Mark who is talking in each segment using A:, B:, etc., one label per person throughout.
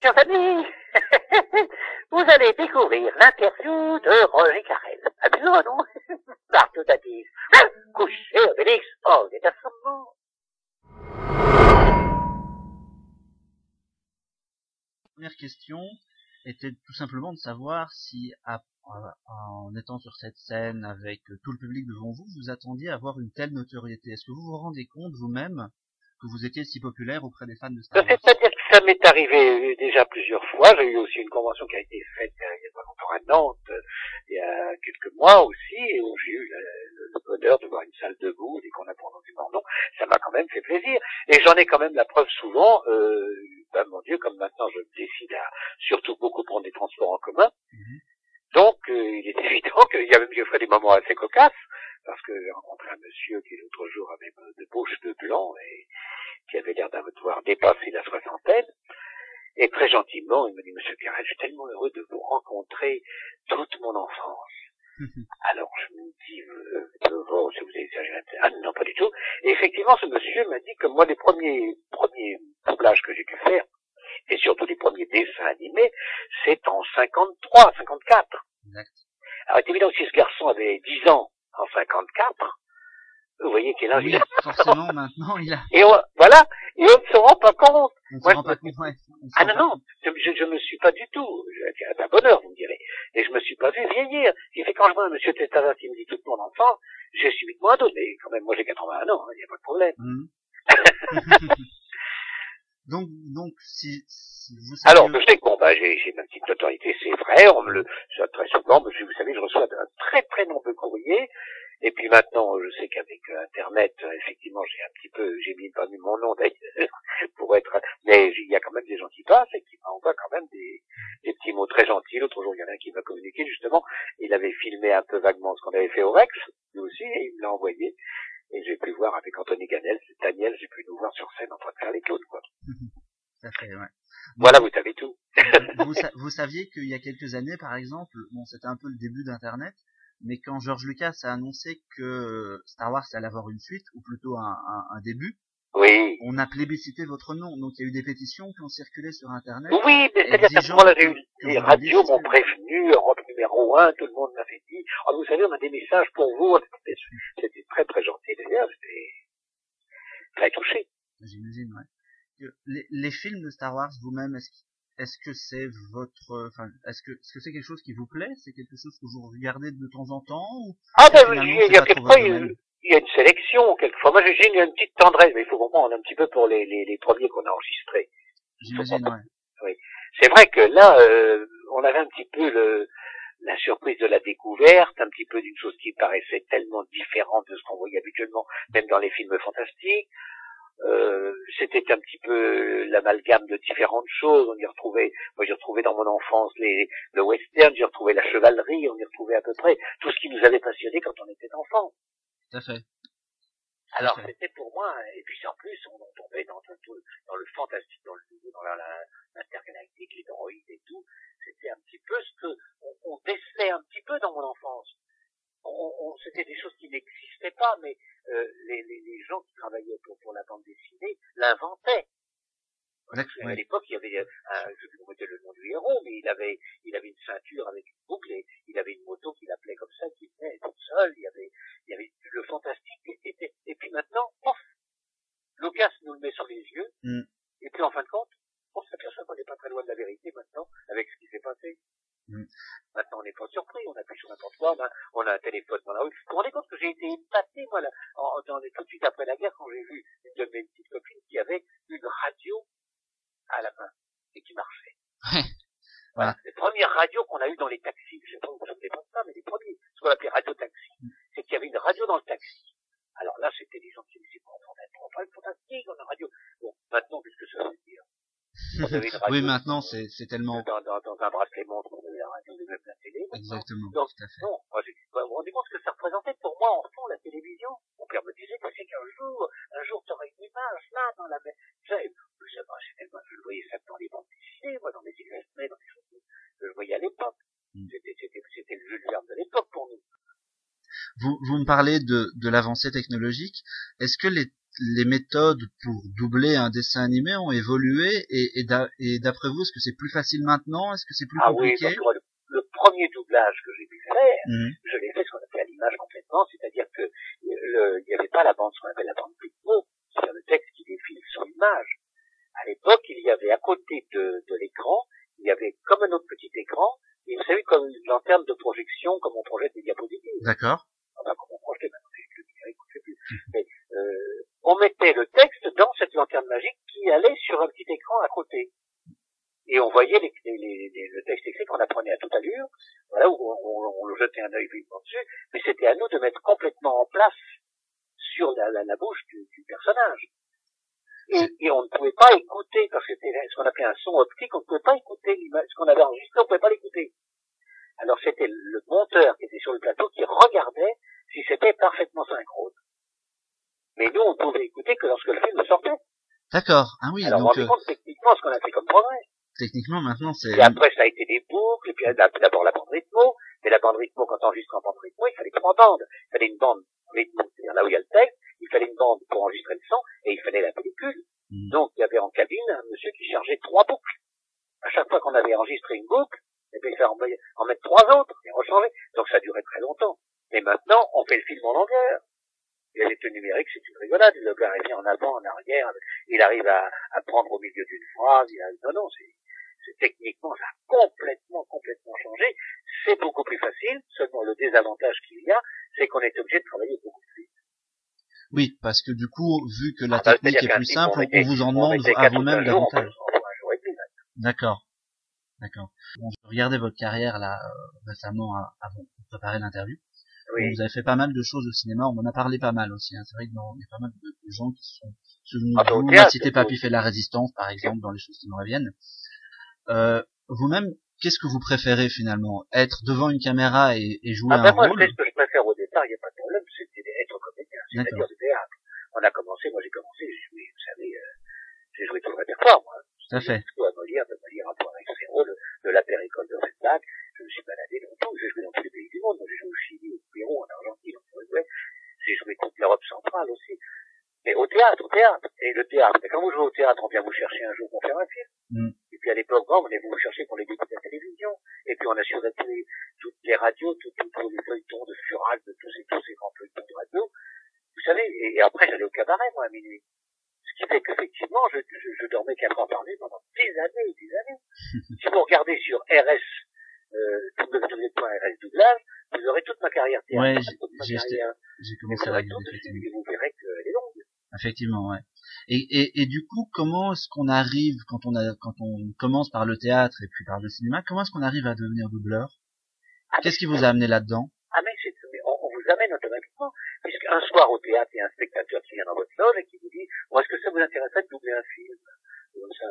A: Chers amis, vous allez découvrir l'interview de Roger Carrel. Amusant, non? Partout à 10. Couché, Obélix. Oh, il est assommant.
B: Première question était tout simplement de savoir si, en étant sur cette scène avec tout le public devant vous, vous attendiez à avoir une telle notoriété. Est-ce que vous vous rendez compte vous-même que vous étiez si populaire auprès des fans de Star Wars?
A: C'est-à-dire que ça m'est arrivé déjà plusieurs fois. J'ai eu aussi une convention qui a été faite il y a pas longtemps à Nantes, il y a quelques mois aussi, où j'ai eu le bonheur de voir une salle debout dès qu'on a prononcé mon nom. Ça m'a quand même fait plaisir. Et j'en ai quand même la preuve souvent. Mon Dieu, comme maintenant je me décide à surtout beaucoup prendre des transports en commun. Donc, il est évident qu'il y a même fait des moments assez cocasses, parce que j'ai rencontré un monsieur qui l'autre jour avait de beaux cheveux blancs et qui avait l'air d'avoir dépassé la soixantaine. Et très gentiment, il me dit, Monsieur Carrel, je suis tellement heureux de vous rencontrer toute mon enfance. Alors, je me dis, oh, si vous avez exagéré, ah non, pas du tout. Et effectivement, ce monsieur m'a dit que moi, les premiers doublages que j'ai pu faire, et surtout les premiers dessins animés, c'est en 53, 54.
B: Exact.
A: Alors, c'est évident que si ce garçon avait 10 ans en 54, vous voyez quel âge il a.
B: Forcément, maintenant, il a...
A: Et voilà, et on ne se rend pas compte.
B: On ne se rend pas compte, ouais.
A: Ah non, je me suis pas du tout, c'est un bonheur, vous me direz, et je me suis pas vu vieillir. Ce qui fait quand je vois un monsieur Testava qui me dit toute mon enfance, j'ai subitement un doute, mais quand même, moi j'ai 81 ans, il n'y a pas de problème.
B: Donc, si vous savez...
A: Alors, je sais que bon, j'ai ma petite notoriété, c'est vrai, on me le, très souvent, mais vous savez, je reçois un très très nombreux courriers, et puis maintenant, je sais qu'avec Internet, effectivement, j'ai pas mis mon nom d'ailleurs, pour être, mais il y a quand même des gens qui passent et qui m'envoient quand même des petits mots très gentils. L'autre jour, il y en a un qui m'a communiqué, justement, il avait filmé un peu vaguement ce qu'on avait fait au Rex, lui aussi, et il me l'a envoyé, et j'ai pu voir avec Anthony Daniel, j'ai pu nous voir sur scène en train de faire les clowns, quoi.
B: Ça fait, ouais.
A: Voilà, vous savez tout.
B: Vous saviez qu'il y a quelques années, par exemple, bon, c'était un peu le début d'Internet, mais quand George Lucas a annoncé que Star Wars allait avoir une suite, ou plutôt un début,
A: oui,
B: on a plébiscité votre nom. Donc il y a eu des pétitions qui ont circulé sur Internet.
A: Oui, mais c'est-à-dire qu'à ce moment-là, j'ai eu les radios m'ont prévenu, Europe numéro 1, tout le monde m'avait dit, oh, vous savez, on a des messages pour vous. C'était très très gentil d'ailleurs, j'étais très touché.
B: J'imagine, ouais. Les films de Star Wars vous-même, est-ce que c'est est-ce que c'est quelque chose qui vous plaît? C'est quelque chose que vous regardez de temps en temps? Ou
A: ah ben, il y a quelquefois, il y a une sélection, quelquefois. Moi, j'ai une petite tendresse, mais il faut comprendre un petit peu pour les premiers qu'on a enregistrés.
B: J'imagine, ouais.
A: Oui. C'est vrai que là, on avait un petit peu la surprise de la découverte, un petit peu d'une chose qui paraissait tellement différente de ce qu'on voyait habituellement, même dans les films fantastiques. C'était un petit peu l'amalgame de différentes choses. On y retrouvait, moi j'ai retrouvé dans mon enfance le western, j'ai retrouvé la chevalerie, on y retrouvait à peu près tout ce qui nous avait passionné quand on était enfant.
B: Tout à fait.
A: Alors c'était pour moi, et puis en plus on tombait dans le fantastique, dans l'intergalactique, les droïdes et tout. C'était un petit peu ce que on décelait un petit peu dans mon enfance. C'était des choses qui n'existaient pas, mais les gens qui travaillaient pour la bande dessinée l'inventaient. À l'époque, il y avait, je sais plus comment était le nom du héros, mais il avait une ceinture avec une boucle, et il avait une moto qu'il appelait comme ça, qui venait toute seule. Il y avait le fantastique était. Et puis maintenant, pof, Lucas nous le met sur les yeux, et puis en fin de compte, on s'aperçoit qu'on n'est pas très loin de la vérité maintenant, avec ce qui s'est passé. Maintenant, on n'est pas surpris, on appuie sur n'importe quoi, on a un téléphone dans la rue. Vous vous rendez compte que j'ai été épaté, moi, tout de suite après la guerre, quand j'ai vu une de mes petites copines qui avait une radio à la main, et qui marchait. Voilà. Les premières radios qu'on a eues dans les taxis, je sais pas, vous ne vous souvenez pas de ça, mais les premiers, ce qu'on appelait radio-taxi, c'est qu'il y avait une radio dans le taxi. Alors là, c'était des gens qui disaient, on parle fantastique, on a radio. Bon, maintenant, qu'est-ce que ça veut dire?
B: Oui, maintenant, c'est tellement...
A: Dans un bracelet montre, on avait la radio, on avait la télé.
B: Exactement.
A: Donc,
B: tout à fait.
A: non, moi, vous vous rendez compte ce que ça représentait pour moi, enfant, la télévision? Mon père me disait, c'est qu'un jour, tu auras une image, là, dans la mer. Je le voyais ça dans les bandes dessinées, moi, dans mes illustrés, dans les choses que je voyais à l'époque. C'était le Jules Verne de l'époque pour nous.
B: Vous me parlez de l'avancée technologique. Est-ce que les méthodes pour doubler un dessin animé ont évolué et d'après vous, est-ce que c'est plus facile maintenant? Est-ce que c'est plus compliqué?
A: Oui, parce que moi, le premier doublage que j'ai pu faire,
B: Mhm.
A: je l'ai fait ce qu'on appelle à l'image complètement, c'est-à-dire que il n'y avait pas la bande, ce qu'on appelle la bande picmo, c'est-à-dire le texte qui défile sur l'image. À l'époque, il y avait à côté de l'écran, il y avait comme un autre petit écran, et vous savez, comme une lanterne de projection, comme on projette des diapositives.
B: D'accord.
A: Enfin, comme on projetait, maintenant, c'est le numérique, on ne sait plus. Mais, on mettait le texte dans cette lanterne magique qui allait sur un petit écran à côté. Et on voyait le texte écrit qu'on apprenait à toute allure, voilà, où on le jetait un œil vivement dessus, mais c'était à nous de mettre complètement en place sur la bouche du personnage. Et on ne pouvait pas écouter, parce que c'était ce qu'on appelait un son optique, on ne pouvait pas écouter l'image, ce qu'on avait enregistré, on ne pouvait pas l'écouter. Alors c'était le monteur qui était sur le plateau qui regardait si c'était parfaitement synchrone. Mais nous, on ne pouvait écouter que lorsque le film sortait.
B: D'accord. Ah oui,
A: alors,
B: donc...
A: on se rend compte techniquement ce qu'on a fait comme progrès.
B: Techniquement, maintenant, c'est...
A: Et après, ça a été des boucles, et puis d'abord la bande rythmo, mais la bande rythmo, quand on enregistre en bande rythmo, il fallait 3 bandes. Il fallait une bande rythmo, c'est-à-dire là où il y a le texte, il fallait une bande pour enregistrer le son, et il fallait la pellicule. Donc, il y avait en cabine un monsieur qui chargeait 3 boucles. À chaque fois qu'on avait enregistré une boucle, et puis il fallait en mettre 3 autres, et rechanger. Donc, ça durait très longtemps. Mais maintenant, on fait le film en longueur. Il y a l'effet numérique, c'est une rigolade. Le gars revient en avant, en arrière, il arrive à prendre au milieu d'une phrase, non, c'est techniquement, ça a complètement changé. C'est beaucoup plus facile, seulement le désavantage qu'il y a, c'est qu'on est obligé de travailler beaucoup plus vite.
B: Oui, parce que du coup, vu que la technique est plus simple, on vous en demande à vous-même davantage. D'accord. Bon, je regardais votre carrière là récemment avant de préparer l'interview.
A: Oui.
B: Vous avez fait pas mal de choses au cinéma, on en a parlé pas mal aussi. Hein. C'est vrai qu'il y a pas mal de gens qui sont souvenus de vous. On a cité Papy fait la résistance, par exemple, dans les choses qui me reviennent. Vous-même, qu'est-ce que vous préférez finalement? Être devant une caméra et jouer un
A: moi,
B: rôle?
A: Ce que je préfère au départ, il n'y a pas de problème, c'était être comédien, c'est-à-dire du théâtre. Moi, j'ai commencé, j'ai joué, vous savez, j'ai joué tout le répertoire, moi.
B: Tout à fait.
A: Tout à Molière à point avec ses rôles de la péricole de Offenbach. Je me suis baladé dans tout, j'ai joué dans tous les pays du monde. Moi, j'ai joué au Chili, au Pérou, en Argentine, en Uruguay. J'ai joué toute l'Europe centrale aussi. Mais au théâtre. Et le théâtre. Et quand vous jouez au théâtre, on vient vous chercher un jour pour faire un film. Et puis à l'époque, on venait vous chercher pour les débuts de la télévision. Et puis on assurait toutes les radios, tous les feuilletons de Fural, de tous ces grands feuilletons de radio. Vous savez, et après j'allais au cabaret, moi, à minuit. Ce qui fait qu'effectivement, je dormais 4 ans par nuit pendant des années. Si vous regardez sur RS, www.rs doublage, vous aurez toute ma carrière théâtrale.
B: Ouais, j'ai commencé à regarder, effectivement.
A: Et vous verrez qu'elle est longue.
B: Effectivement, ouais. Et du coup, comment est-ce qu'on arrive, quand on commence par le théâtre et puis par le cinéma, comment est-ce qu'on arrive à devenir doubleur? Qu'est-ce qui vous a amené là-dedans?
A: Mais on vous amène automatiquement, puisqu'un soir au théâtre, il y a un spectateur qui vient dans votre loge et qui vous dit, est-ce que ça vous intéresserait de doubler un film? Comme ça,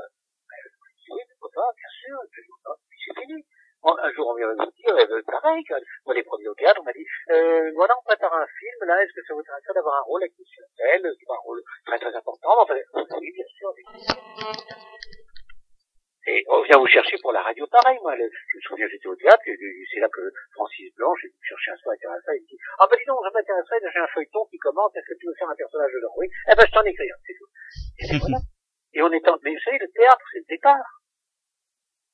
A: oui, pourquoi pas, bien sûr, puis c'est fini. Un jour, on vient vous dire, pareil, moi, les premiers au théâtre, on m'a dit, voilà, on prépare un film, là, est-ce que ça vous intéresserait d'avoir un rôle avec Monsieur Tel, c'est un rôle très très important, enfin, oui, bien sûr. Et on vient vous chercher pour la radio, pareil, moi, je me souviens, j'étais au théâtre, et c'est là que Francis Blanche est venu chercher un soir intéressant, il me dit, dis donc, ça m'intéresserait, j'ai un feuilleton qui commence, est-ce que tu veux faire un personnage de genre? Oui, je t'en écris un, c'est tout. Et voilà. Et mais vous savez, le théâtre, c'est le départ.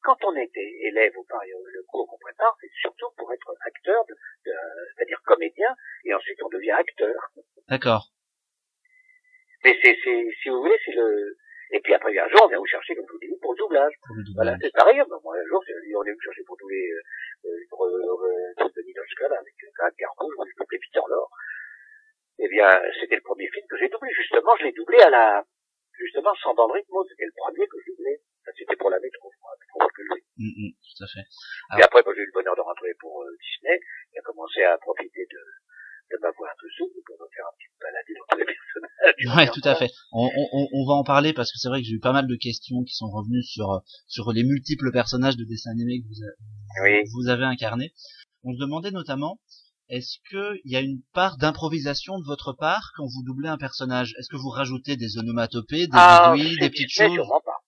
A: Quand on était élève au le cours qu'on prépare, c'est surtout pour être acteur, c'est-à-dire comédien, et ensuite on devient acteur.
B: D'accord.
A: Mais si vous voulez, et puis après, un jour, on vient vous chercher, comme je vous dis, pour le doublage. Voilà, c'est pareil. Moi, un jour, on vient vous chercher pour doubler de Ninochka, là, avec un Carpouche, moi, je doublais Peter Lorre. Eh bien, c'était le premier film que j'ai doublé. Justement, je l'ai doublé justement, sans bande rythmo. C'était le premier que je doublais. Ça, c'était pour la métro,
B: tout à fait.
A: Alors, et après, j'ai eu le bonheur de rentrer pour Disney. Il a commencé à profiter de m'avoir un peu souple pour me faire un petit peu balader dans tous les personnages.
B: Ouais, tout à fait. On va en parler parce que c'est vrai que j'ai eu pas mal de questions qui sont revenues sur les multiples personnages de dessins animés que vous avez incarnés. On se demandait notamment, est-ce que il y a une part d'improvisation de votre part quand vous doublez un personnage? Est-ce que vous rajoutez des onomatopées, des bidouilles, des petites choses?
A: Sûrement pas.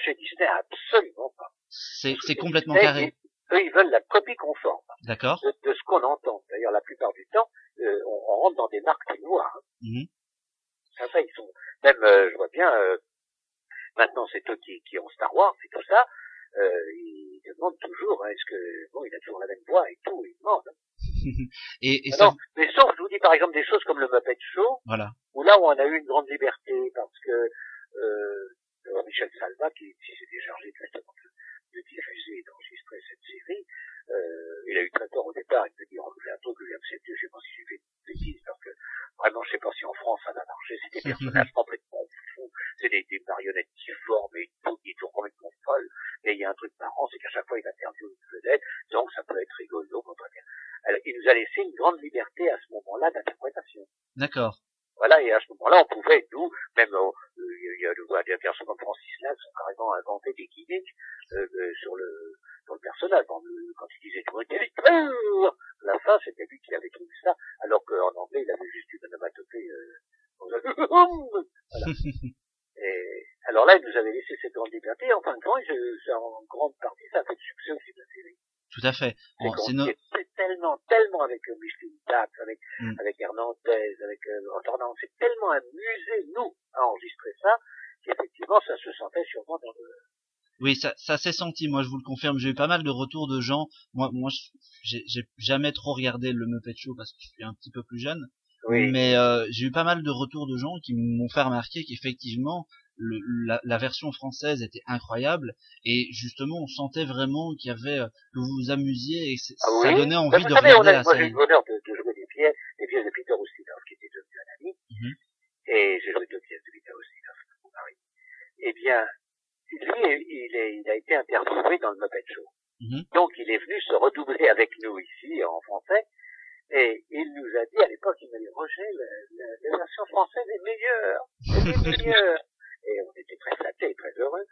A: Chez Disney, absolument pas.
B: C'est complètement carré.
A: Eux, ils veulent la copie conforme.
B: D'accord.
A: De ce qu'on entend. D'ailleurs, la plupart du temps, on rentre dans des marques noires. Ça, ils sont, même, je vois bien, maintenant, c'est eux qui ont Star Wars et tout ça, ils demandent toujours, hein, est-ce que, bon, il a toujours la même voix et tout, ils demandent.
B: Et
A: Ah
B: ça,
A: non, mais sauf, je vous dis par exemple des choses comme le Muppet Show,
B: voilà.
A: où là où on a eu une grande liberté, parce que, Michel Salva, qui s'était chargé justement de diffuser et d'enregistrer cette série, il a eu très tort au départ, il me dit, on fait un truc que j'ai accepté, je sais pas si j'ai fait une bêtise, parce que vraiment, je sais pas si en France ça a marché, c'est des personnages complètement fous, c'est des marionnettes difformes et tout, qui sont complètement folles, et il y a un truc marrant, c'est qu'à chaque fois il interviewe une vedette, donc ça peut être rigolo, très bien. Alors, il nous a laissé une grande liberté à ce moment-là d'interprétation.
B: D'accord.
A: Voilà, et à ce moment-là, on pouvait, nous, même, il y a des personnes comme Francis Lac qui ont carrément inventé des gimmicks sur le personnage. Quand il disait tout la fin, c'était lui qui avait trouvé ça, alors qu'en anglais, il avait juste une onomatopée. Voilà. Et alors là, il nous avait laissé cette grande liberté. En fin de compte, en grande partie, ça a fait le succès aussi de la série.
B: Tout à fait. Bon,
A: c'est tellement avec Micheline Dax, avec Hernandez, avec Rotterdam, on s'est tellement amusé, nous, à enregistrer ça, qu'effectivement, ça se sentait sûrement dans le...
B: Oui, ça s'est senti, moi je vous le confirme, j'ai eu pas mal de retours de gens, moi j'ai jamais trop regardé le Muppet Show parce que je suis un petit peu plus jeune, oui. Mais j'ai eu pas mal de retours de gens qui m'ont fait remarquer qu'effectivement la version française était incroyable et justement on sentait vraiment qu'il y avait que vous vous amusiez et ça donnait envie de regarder la série.
A: Moi j'ai eu l'honneur de jouer des pièces de Peter Ustinov qui était devenu un ami, et j'ai joué 2 pièces de Peter Ustinov, mon mari. Eh bien, lui, il a été interviewé dans le Muppet Show. Donc il est venu se redoubler avec nous ici en français. Et il nous a dit, à l'époque, il m'a dit, Roger, la version française est meilleure. Et on était très flattés, très heureux.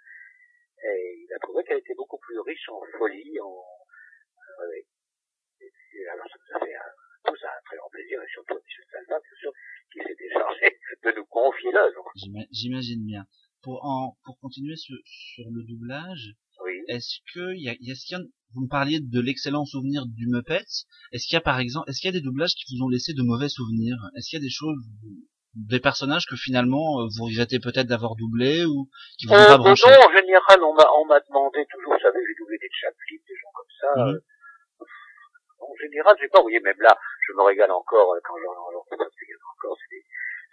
A: Et il a trouvé qu'elle était beaucoup plus riche en folie, alors ça nous a fait tout ça un très grand plaisir, et surtout M. Salva, bien sûr, qui s'était chargé de nous confier l'œuvre.
B: J'imagine bien. Pour continuer sur le doublage, oui. Est-ce qu'il y a vous me parliez de l'excellent souvenir du Muppet. Est-ce qu'il y a des doublages qui vous ont laissé de mauvais souvenirs? Est-ce qu'il y a des choses, des personnages que finalement vous regrettez peut-être d'avoir doublé ou qui vous ont pas branché?
A: Non, en général, on m'a demandé toujours, vous savez, j'ai doublé des Chaplin, des gens comme ça. En général, j'ai pas, vous voyez, même là, je me régale encore quand j'en regarde encore,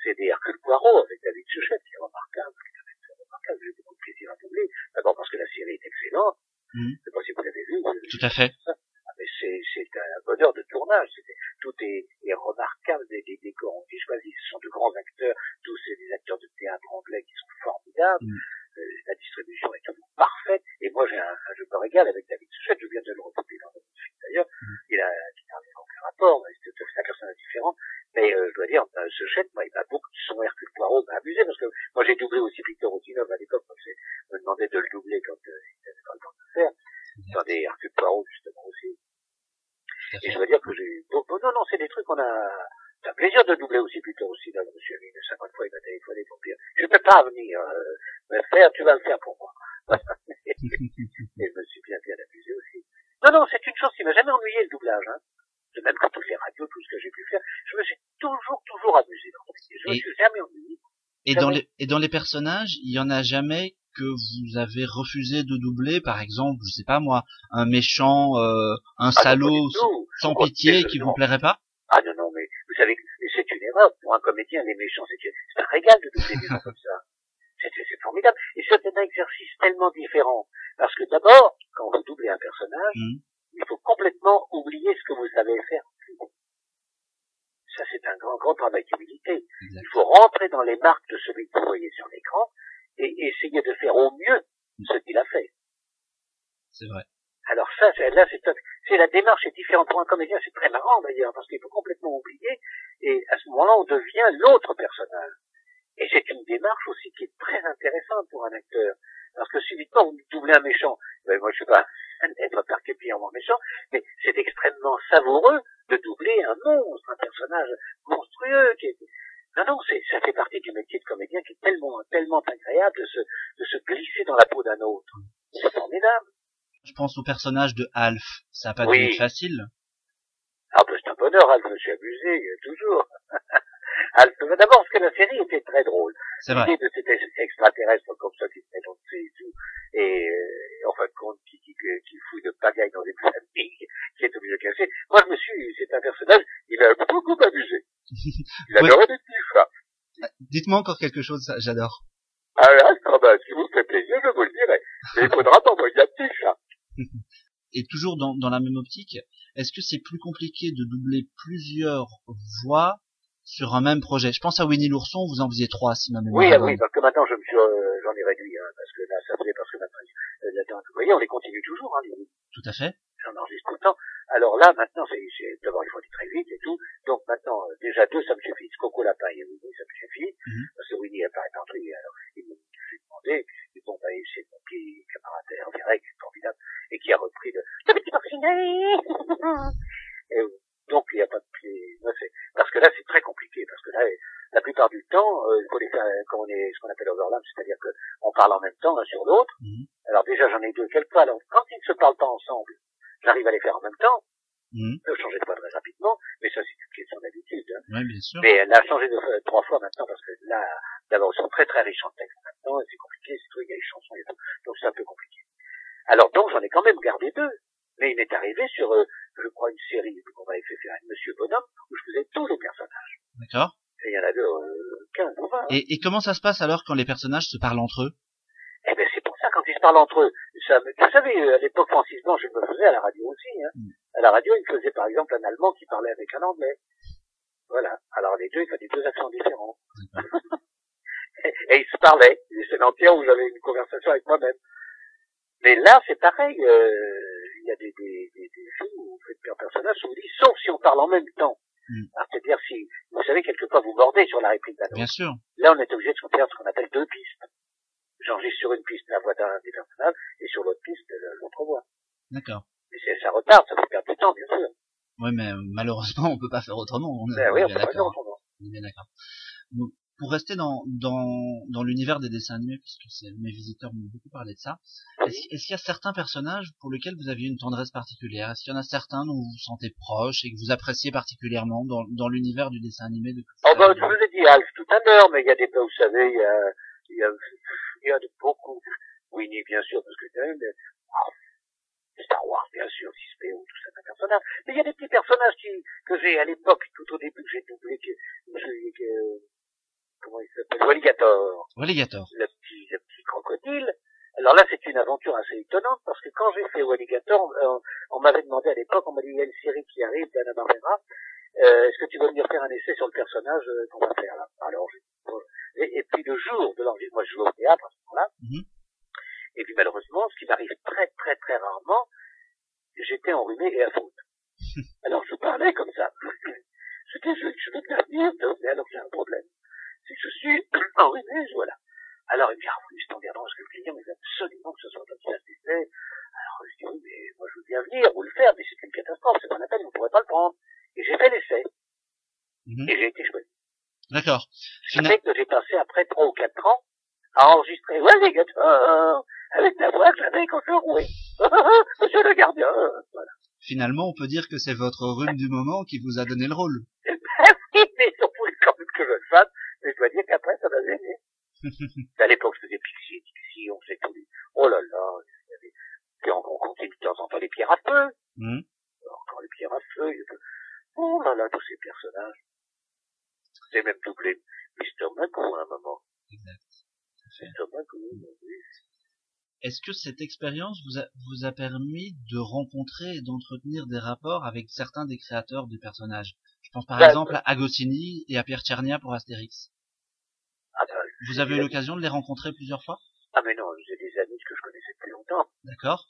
A: c'est des Hercule Poirot avec David Suchet, qui est remarquable. J'ai beaucoup de plaisir à doubler. D'abord parce que la série est excellente. Je sais pas si vous l'avez vu.
B: Tout à fait.
A: Mais c'est un bonheur de tournage. Tout est remarquable. Les décors ont été choisis. Ce sont de grands acteurs. Tous c'est des acteurs de théâtre anglais qui sont formidables. La distribution est toujours parfaite. Et moi, je me régale avec David Suchet. Je viens de le retrouver dans notre film d'ailleurs. Qui n'a aucun rapport. C'est un personnage différent. Mais je dois dire, Suchet, moi, il m'a beaucoup, son Hercule Poirot m'a amusé parce que moi j'ai doublé aussi Peter Ustinov à l'époque, quand je me demandais de le doubler quand il avait pas le temps de le faire. Dans des Hercule Poirot justement aussi. Et je veux dire que non, c'est des trucs qu'on a, c'est un plaisir de doubler aussi Peter Ustinov. Je me suis mis 50 fois, il m'a téléphoné pour dire, je peux pas venir, me faire, tu vas le faire pour moi. Et je me suis bien amusé aussi. Non, c'est une chose qui m'a jamais ennuyé le doublage, hein. De même que toutes les radios, tout ce que j'ai pu faire, je me suis toujours amusé dans mon métier. Je me suis jamais ennuyé.
B: Et dans les personnages, il y en a jamais que vous avez refusé de doubler, par exemple, je sais pas moi, un méchant, un salaud sans pitié qui vous plairait pas?
A: Ah non, mais vous savez, c'est une erreur. Pour un comédien, les méchants, c'est un régal de doubler des gens comme ça. C'est formidable. Et c'est un exercice tellement différent. Parce que d'abord, quand vous doublez un personnage, il faut complètement oublier ce que vous savez faire. Ça, c'est un grand travail d'humilité. Il faut rentrer dans les marques de celui que vous voyez sur l'écran et essayer de faire au mieux ce qu'il a fait.
B: C'est vrai.
A: Alors ça, là, c'est la démarche est différente pour un comédien. C'est très marrant d'ailleurs parce qu'il faut complètement oublier et à ce moment-là, on devient l'autre personnage. Et c'est une démarche aussi qui est très intéressante pour un acteur. Parce que subitement, vous doublez un méchant. Moi, je suis pas être particulièrement méchant, mais c'est extrêmement savoureux de doubler un monstre, un personnage monstrueux. Non, ça fait partie du métier de comédien qui est tellement agréable de se glisser dans la peau d'un autre. C'est formidable.
B: Je pense au personnage de Alf. Ça n'a pas dû être facile.
A: Ah, c'est un bonheur, Alf. Je me suis amusé, toujours. Alors, d'abord, parce que la série était très drôle.
B: C'est vrai.
A: L'idée de cet extraterrestre comme ça qui se met dans le dessus et tout, et en fin de compte, qui fout de pagaille dans une famille, qui est obligé de cacher. Moi, c'est un personnage, il m'a beaucoup amusé. Il adorait des petits chats.
B: Dites-moi encore quelque chose, j'adore.
A: Ah là, si vous fait plaisir, je vous le dirai. Mais il faudra t'envoyer un petit chat.
B: Et toujours dans la même optique, est-ce que c'est plus compliqué de doubler plusieurs voix sur un même projet? Je pense à Winnie l'ourson, vous en faisiez 3, si ma mémoire est bonne.
A: Oui, parce que maintenant, j'en ai réduit, hein, parce que là, parce que maintenant, vous voyez, on les continue toujours, hein,
B: Tout à fait.
A: j'en enregistre tout le temps. Alors là, maintenant, d'abord, il faut aller très vite et tout. Donc maintenant, déjà 2, ça me suffit. Coco Lapin et Winnie, ça me suffit. Parce que Winnie apparaît en tri, alors il me fait demander. Et bon, c'est mon petit camarade Hervé qui est formidable, et qui a repris le petit porcinet. Et donc, il n'y a pas de pied. Parce que là, c'est très compliqué, parce que là, la plupart du temps, il faut les faire, ce qu'on appelle overlap, c'est-à-dire qu'on parle en même temps l'un sur l'autre. Alors déjà, j'en ai 2 quelquefois. Alors, quand ils ne se parlent pas ensemble, j'arrive à les faire en même temps. Je changer de voix très rapidement, mais ça, c'est une question d'habitude. Hein.
B: Oui, bien sûr.
A: Mais elle a changé 3 fois maintenant, parce que là, d'abord, ils sont très très riches en texte maintenant, et c'est compliqué, c'est tout, il y a les chansons et tout. Donc c'est un peu compliqué. Alors donc, j'en ai quand même gardé 2. Mais il m'est arrivé sur, je crois, une série qu'on m'avait fait faire avec Monsieur Bonhomme, où je faisais tous les personnages.
B: D'accord.
A: Et il y en avait 15 ou 20.
B: Et comment ça se passe alors quand les personnages se parlent entre eux?
A: Eh ben c'est pour ça, quand ils se parlent entre eux, vous savez, à l'époque, Francis Blanche, je le faisais à la radio aussi. Hein. À la radio, il faisait par exemple un Allemand qui parlait avec un Anglais. Voilà. Alors les deux, ils faisaient 2 accents différents. et ils se parlaient. C'est l'entière où j'avais une conversation avec moi-même. Mais là, c'est pareil. Il y a des films où vous faites un personnage, où vous dites, sauf si on parle en même temps. Alors, c'est-à-dire si, vous savez, quelquefois vous mordez sur la réplique d'un autre.
B: Bien sûr.
A: Là, on est obligé de faire ce qu'on appelle 2 pistes. J'enregistre sur une piste la voix d'un des personnages et sur l'autre piste l'autre voix.
B: D'accord.
A: Mais ça retarde, ça fait perdre du temps, bien sûr.
B: Oui, mais malheureusement, on peut pas faire autrement. On est
A: Oui, on
B: bien
A: peut pas faire
B: d'accord.
A: autrement.
B: On est bien d'accord. Donc, pour rester dans l'univers des dessins animés, puisque mes visiteurs m'ont beaucoup parlé de ça, est-ce qu'il y a certains personnages pour lesquels vous aviez une tendresse particulière? Est-ce qu'il y en a certains dont vous vous sentez proche et que vous appréciez particulièrement dans l'univers du dessin animé de
A: Oh ben, je vous ai dit Alf tout à l'heure, mais il y a des, vous savez, il y a de beaucoup. Winnie, bien sûr, parce que Star Wars, bien sûr, 6PO, tout ça, un personnage. Mais il y a des petits personnages que j'ai à l'époque, tout au début, que j'ai doublé, comment il s'appelle? Walligator.
B: Walligator.
A: Le petit crocodile. Alors là, c'est une aventure assez étonnante, parce que quand j'ai fait Walligator, on m'avait demandé à l'époque, on m'a dit, il y a une série qui arrive d'Hanna-Barbera, est-ce que tu veux venir faire un essai sur le personnage qu'on va faire là? Alors, et puis le jour de l'enregistrement, moi je joue au théâtre à ce moment-là, et puis malheureusement, ce qui m'arrive très très très rarement, j'étais enrhumé et à faute. Alors je parlais comme ça. Je dis, je veux bien venir, mais alors j'ai un problème. Si je suis enrhumé, voilà. Alors il me dit, oui, c'est emmerdant, parce que le client, il veut absolument que ce soit comme ça, c'est. Alors je dis, oui, mais moi je veux bien venir, ou le faire, mais c'est une catastrophe, c'est pas la peine, vous ne pourrez pas le prendre. Et j'ai fait l'essai. Et j'ai été choisi.
B: D'accord.
A: Ce fait que j'ai passé après 3 ou 4 ans à enregistrer Walligator avec la voix que j'avais quand je jouais. Monsieur le gardien. Voilà.
B: Finalement, on peut dire que c'est votre rhume du moment qui vous a donné le rôle.
A: Oui, mais on voulait quand même que je le fasse, mais je dois dire qu'après, ça m'a gêné. À l'époque, je faisais Pixie, on faisait tout. Oh là là, puis on continue de temps en temps les pierres à feu. Encore les pierres à feu. Oh là là, tous ces personnages. J'ai même doublé Mr. Magoo à un moment.
B: Exact.
A: Mr. Magoo, oui.
B: Est-ce que cette expérience vous a permis de rencontrer et d'entretenir des rapports avec certains des créateurs des personnages? Je pense par exemple à Agostini et à Pierre Tchernia pour Astérix. Vous avez eu l'occasion de les rencontrer plusieurs fois?
A: Ah mais non, j'ai des amis que je connaissais depuis longtemps.
B: D'accord.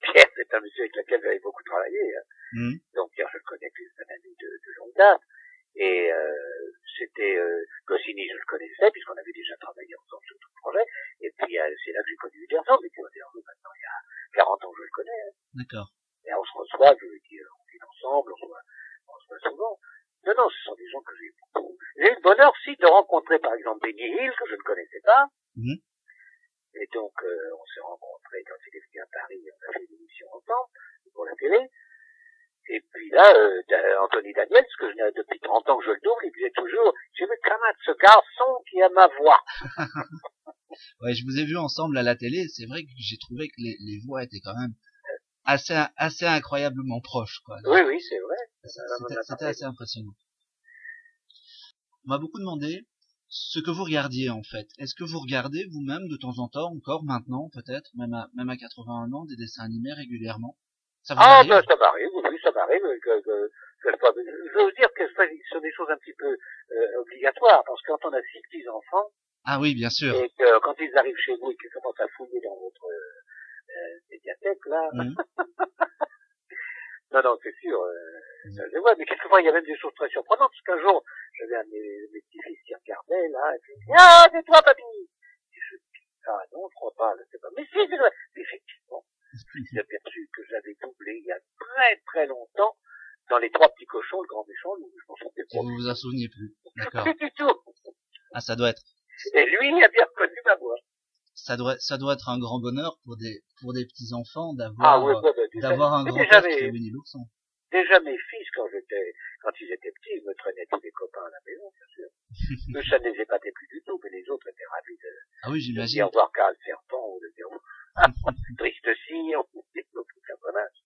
A: Pierre, c'est un monsieur avec lequel j'avais beaucoup travaillé. Hein. Donc Pierre, je le connais, c'est un ami de longue date. Et c'était Goscinny, je le connaissais, puisqu'on avait déjà travaillé ensemble sur tout le projet. Et puis c'est là que j'ai connu Uderzo, mais maintenant il y a 40 ans que je le connais. Hein.
B: D'accord.
A: Et on se reçoit, je veux dire, on vit ensemble, on se voit souvent. Non, ce sont des gens que j'ai beaucoup. J'ai eu le bonheur aussi de rencontrer par exemple Benny Hill, que je ne connaissais pas. Et donc on s'est rencontrés quand il est venu à Paris, on a fait une émission ensemble pour la télé. Et puis là, Anthony Daniels, que depuis 30 ans que je le double, il disait toujours, j'ai vu quand même ce garçon qui a ma voix.
B: Ouais, je vous ai vu ensemble à la télé, c'est vrai que j'ai trouvé que les voix étaient quand même assez incroyablement proches, quoi.
A: Oui, c'est vrai.
B: C'était assez impressionnant. On m'a beaucoup demandé ce que vous regardiez, en fait. Est-ce que vous regardez vous-même de temps en temps, encore maintenant, peut-être, même à 81 ans, des dessins animés régulièrement? Ça vous arrive?
A: Ben, ça m'arrive, oui, ça m'arrive, je veux dire que ce sont des choses un petit peu, obligatoires, parce que quand on a 6 petits-enfants,
B: Ah oui, bien sûr.
A: et que quand ils arrivent chez vous et qu'ils commencent à fouiller dans votre, médiathèque, là, non, c'est sûr, ça, je vois, mais quelquefois, il y a même des choses très surprenantes, parce qu'un jour, j'avais un de mes petits-fils qui regardait, là, et puis, ah, c'est toi, papy! Et je dis, ah, non, je crois pas, là, c'est pas, mais si, c'est vrai! Effectivement, j'ai aperçu que j'avais doublé il y a très très longtemps, dans les 3 petits cochons, le grand méchant, je m'en souvenais pas.
B: Vous vous en souvenez plus. D'accord.
A: Plus du tout.
B: Ah, ça doit être.
A: Et lui, il a bien reconnu ma voix.
B: Ça doit être un grand bonheur pour des petits enfants d'avoir un grand père qui fait Winnie l'ourson.
A: Déjà mes fils, quand ils étaient petits, ils me traînaient tous les copains à la maison, bien sûr. Eux, ça ne les épatait plus du tout, mais les autres étaient ravis de dire voir Karl Serpent ou de dire triste sire, ou tout personnage.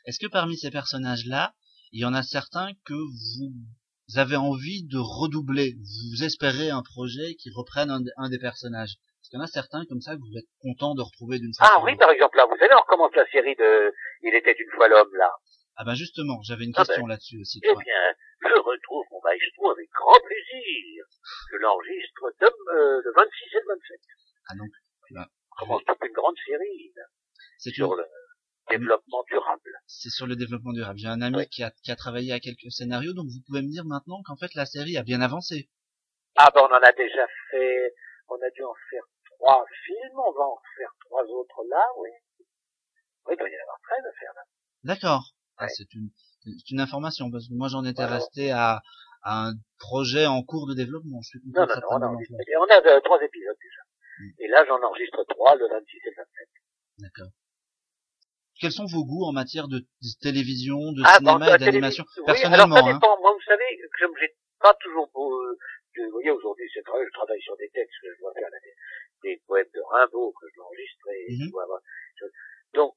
B: Est-ce que parmi ces personnages-là, il y en a certains que vous avez envie de redoubler? Vous espérez un projet qui reprenne un des personnages? Est-ce qu'il y en a certains comme ça que vous êtes content de retrouver d'une fois?
A: Ah oui, par exemple, là, vous savez, on recommence la série de Il était une fois l'homme, là.
B: Ah ben justement, j'avais une question là-dessus aussi.
A: Eh bien, je retrouve mon maestro avec grand plaisir. Je l'enregistre le 26 et le 27.
B: Ah donc,
A: on commence toute une grande série, là. Sur le développement durable.
B: C'est sur le développement durable. J'ai un ami qui a travaillé à quelques scénarios, donc vous pouvez me dire maintenant qu'en fait la série a bien avancé.
A: Ah ben on en a déjà fait, on a dû en faire 3 films, on va en faire 3 autres là, oui. Oui, il doit y en avoir 13 à faire là.
B: D'accord. Ah, c'est une information, parce que moi j'en étais resté à un projet en cours de développement. Je suis content.
A: Non, on a 3 épisodes déjà. Et là j'en enregistre 3, le 26 et le 27.
B: D'accord. Quels sont vos goûts en matière de télévision, de cinéma et d'animation? Personnellement,
A: alors ça dépend. Moi, vous savez, comme j'ai pas toujours vous voyez, aujourd'hui, c'est vrai, je travaille sur des textes que je dois faire, des poèmes de Rimbaud que je dois enregistrer, donc,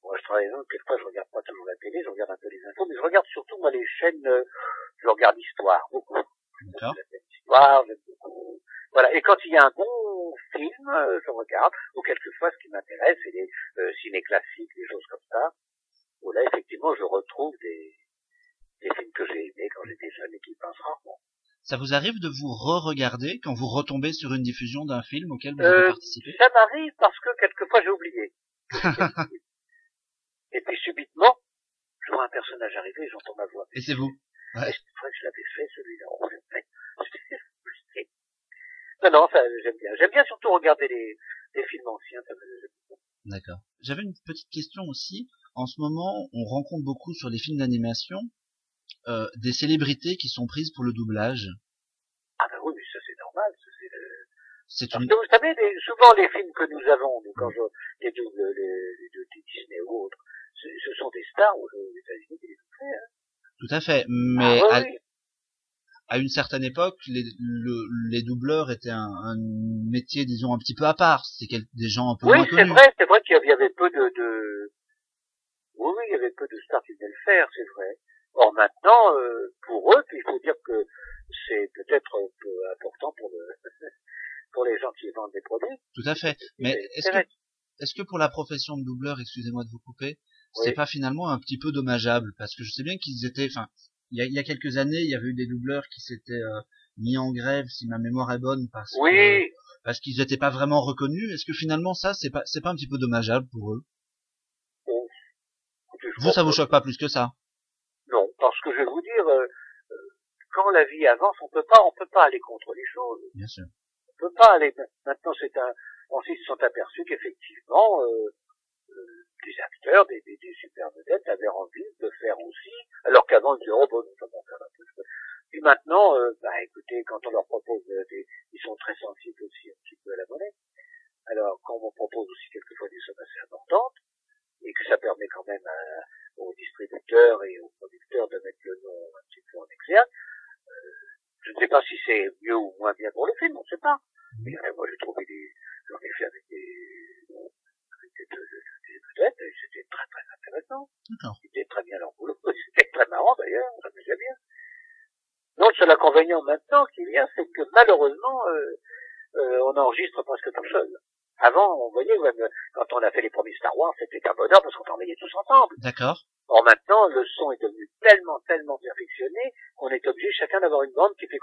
A: moi, je travaille, quelquefois, je regarde pas toujours la télé, je regarde un peu les infos, mais je regarde surtout, moi, les chaînes, je regarde l'histoire, beaucoup.
B: D'accord.
A: L'histoire, j'aime beaucoup. Voilà. Et quand il y a un bon film, je regarde, ou quelquefois, ce qui m'intéresse, c'est les ciné classiques, des choses comme ça, où là, effectivement, je retrouve des films que j'ai aimés quand j'étais jeune et qui passent rarement.
B: Ça vous arrive de vous re-regarder quand vous retombez sur une diffusion d'un film auquel vous avez participé?
A: Ça m'arrive parce que quelquefois j'ai oublié. Et puis subitement, je vois un personnage arriver et j'entends ma voix.
B: Et c'est vous? Ouais.
A: Et c'est vrai que je l'avais fait, celui-là. Non, ça, j'aime bien. J'aime bien surtout regarder les films anciens.
B: D'accord. J'avais une petite question aussi. En ce moment, on rencontre beaucoup sur les films d'animation des célébrités qui sont prises pour le doublage.
A: Ah ben oui, mais ça c'est normal.
B: Parce
A: que vous savez, souvent les films que nous avons, les Disney ou autres, ce sont des stars aux États-Unis qui les ont fait. Hein.
B: Tout à fait, mais à une certaine époque, les doubleurs étaient un métier, disons, un petit peu à part. C'était des gens un peu moins connus.
A: Oui, c'est vrai qu'il y avait peu il y avait peu de stars qui venaient le faire, c'est vrai. Or maintenant, pour eux, il faut dire que c'est peut-être un peu important pour les gens qui vendent des produits.
B: Tout à fait. Mais est-ce que pour la profession de doubleur, excusez-moi de vous couper, c'est pas finalement un petit peu dommageable? Parce que je sais bien qu'ils étaient, il y a quelques années, il y avait eu des doubleurs qui s'étaient mis en grève, si ma mémoire est bonne, parce qu'ils n'étaient pas vraiment reconnus. Est-ce que finalement ça, c'est pas un petit peu dommageable pour eux? Vous, ça vous choque pas plus que ça?
A: Non, parce que je vais vous dire, quand la vie avance, on peut pas aller contre les choses.
B: Bien sûr.
A: On peut pas aller. Maintenant, ensuite, ils se sont aperçus qu'effectivement, des acteurs, des super vedettes avaient envie de faire aussi, alors qu'avant, ils disaient, oh bon, nous allons faire un peu. Puis maintenant, écoutez, quand on leur propose ils sont très sensibles aussi un petit peu à la monnaie. Alors, quand on propose aussi quelquefois des sommes assez importantes, et que ça permet quand même aux distributeurs distributeur et au producteur de mettre le nom un petit peu en exergue. Je ne sais pas si c'est mieux ou moins bien pour le film, on ne sait pas. Mais moi j'ai trouvé j'en ai fait avec des vedettes, et c'était très très intéressant.
B: D'accord.
A: C'était très bien leur boulot, c'était très marrant d'ailleurs, ça me faisait bien. Non, le seul inconvénient maintenant qu'il y a, c'est que malheureusement, on enregistre presque tout seul. Avant, on voyait, même, quand on a fait les premiers Star Wars, c'était un bonheur parce qu'on travaillait tous ensemble.
B: D'accord.
A: Or maintenant, le son est devenu tellement perfectionné qu'on est obligé chacun d'avoir une bande qui fait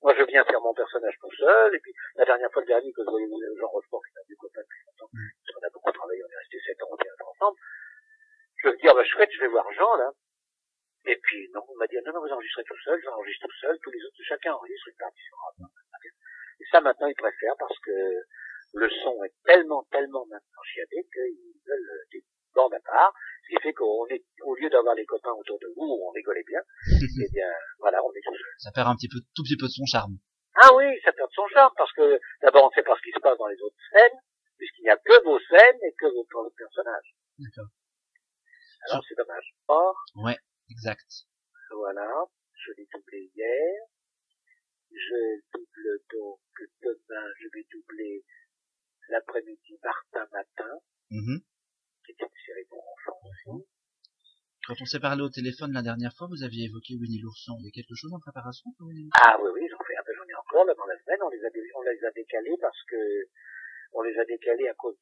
A: moi je viens faire mon personnage tout seul, et puis la dernière fois, le dernier que je voyais Jean Rochefort, qui est un vieux copain depuis longtemps, parce qu'on a beaucoup travaillé, on est resté 7 ans au théâtre ensemble, je me dis, ah bah chouette, je vais voir Jean, là. Et puis, non, on m'a dit, non, vous enregistrez tout seul, j'enregistre tout seul, tous les autres, chacun enregistre une partition. Et ça, maintenant, ils préfèrent parce que le son est tellement maintenant chiadé qu'ils veulent des bandes à part, ce qui fait qu'au lieu d'avoir les copains autour de vous où on rigolait bien, eh bien, voilà, on est tout seul.
B: Ça perd tout petit peu de son charme.
A: Ah oui, ça perd de son charme parce que, d'abord, on ne sait pas ce qui se passe dans les autres scènes, puisqu'il n'y a que vos scènes et que vos personnages.
B: D'accord.
A: Alors, c'est dommage. Or,
B: ouais, exact.
A: Voilà, je l'ai doublé hier. Je double donc demain, je vais doubler l'après-midi Martin Matin, qui est une série pour enfants aussi.
B: Quand on s'est parlé au téléphone la dernière fois, vous aviez évoqué Winnie l'ourson. Il y a quelque chose en préparation pour Winnie l'ourson?
A: Ah oui, j'en ai encore là dans la semaine. On les a décalés parce que on les a décalés à cause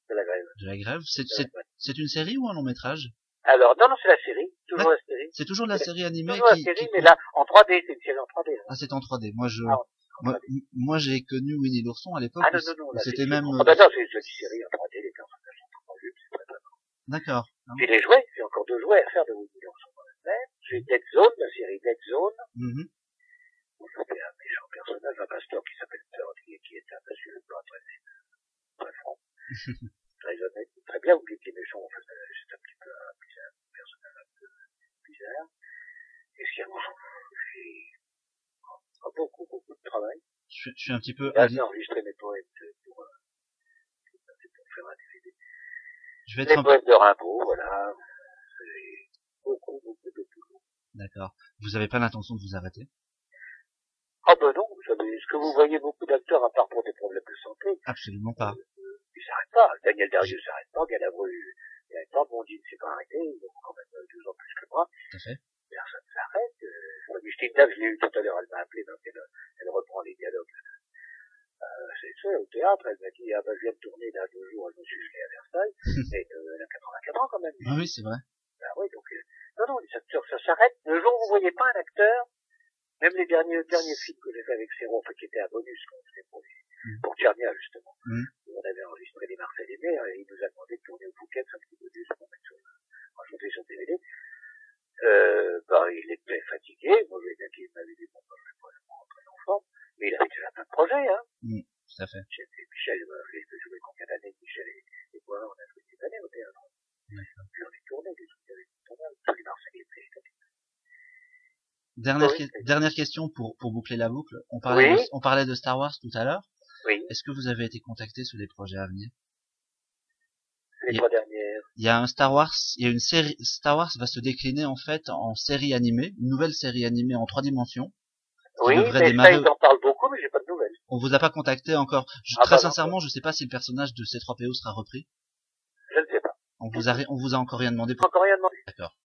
A: de la grève.
B: De la grève? C'est une série ou un long métrage?
A: Alors, non, c'est la série. Toujours la série.
B: C'est toujours la série animée
A: toujours la série, mais là, en 3D, c'est une série en 3D. Là.
B: Ah, c'est en 3D. Moi, j'ai connu Winnie l'ourson à l'époque.
A: Ah non,
B: c'était même...
A: Ah bah non, c'est une série en 3D, les personnages sont en vue, c'est très bien.
B: D'accord.
A: Puis les jouets, j'ai encore 2 jouets à faire de Winnie l'ourson dans la semaine. J'ai Dead Zone, la série Dead Zone. Où c'était un méchant personnage, un pasteur qui s'appelle Turdy et qui est un monsieur le pas très franc. Très honnête, très bien, vous étiez méchant, en fait, c'est un petit peu un personnage un peu bizarre. Et ce qu'il y a, j'ai beaucoup de travail.
B: Je suis un petit peu...
A: Là, j'ai enregistré mes poèmes pour faire un DVD. Les poèmes de Rimbaud, voilà. J'ai beaucoup de boulot.
B: D'accord. Vous n'avez pas l'intention de vous arrêter?
A: Ah ben non, vous savez, est-ce que vous voyez beaucoup d'acteurs à part pour des problèmes de santé?
B: Absolument pas.
A: Ils s'arrêtent pas. Daniel Darieux s'arrête pas, Galabru s'arrête pas, Bondine s'est pas arrêté, ils ont quand même 2 ans plus que moi.
B: Tout à fait.
A: Personne s'arrête. Justine Dave, je l'ai eu tout à l'heure, elle m'a appelé, donc elle reprend les dialogues. C'est ça, au théâtre, elle m'a dit, ah ben je viens de tourner là 2 jours, je me suis gelé à Versailles, et elle a 84 ans quand même.
B: Ah oui, c'est vrai.
A: Ben oui, donc, non, les acteurs, ça s'arrête. Le jour où vous voyez pas un acteur, même les derniers films que j'ai fait avec Serron, qui étaient un bonus qu'on faisait pour Tchernia, justement. On avait enregistré les Marcel Aimé, et il nous a demandé de tourner au Phuket, un petit bonus pour rajouter sur DVD. Il était fatigué, moi j'ai bien qu'il m'avait dit, bon, je vais pas le rentrer en forme, mais il avait déjà plein de projets, hein.
B: Tout à fait.
A: Michel m'a fait jouer combien d'années, Michel et moi, on a joué des années au théâtre. Puis on est tourné, des trucs avec tous les Marcel Aimé.
B: Dernière question pour boucler la boucle. On parlait de Star Wars tout à l'heure.
A: Oui.
B: Est-ce que vous avez été contacté sur les projets à venir?
A: Les 3 dernières.
B: Il y a un Star Wars, il y a une série, Star Wars va se décliner en fait en série animée, une nouvelle série animée en 3 dimensions.
A: Oui, mais ça, ils en parlent beaucoup, mais j'ai pas de nouvelles.
B: On vous a pas contacté encore. Très sincèrement, je sais pas si le personnage de C3PO sera repris.
A: Je ne sais pas.
B: On vous a encore rien demandé.
A: Encore rien demandé.
B: D'accord.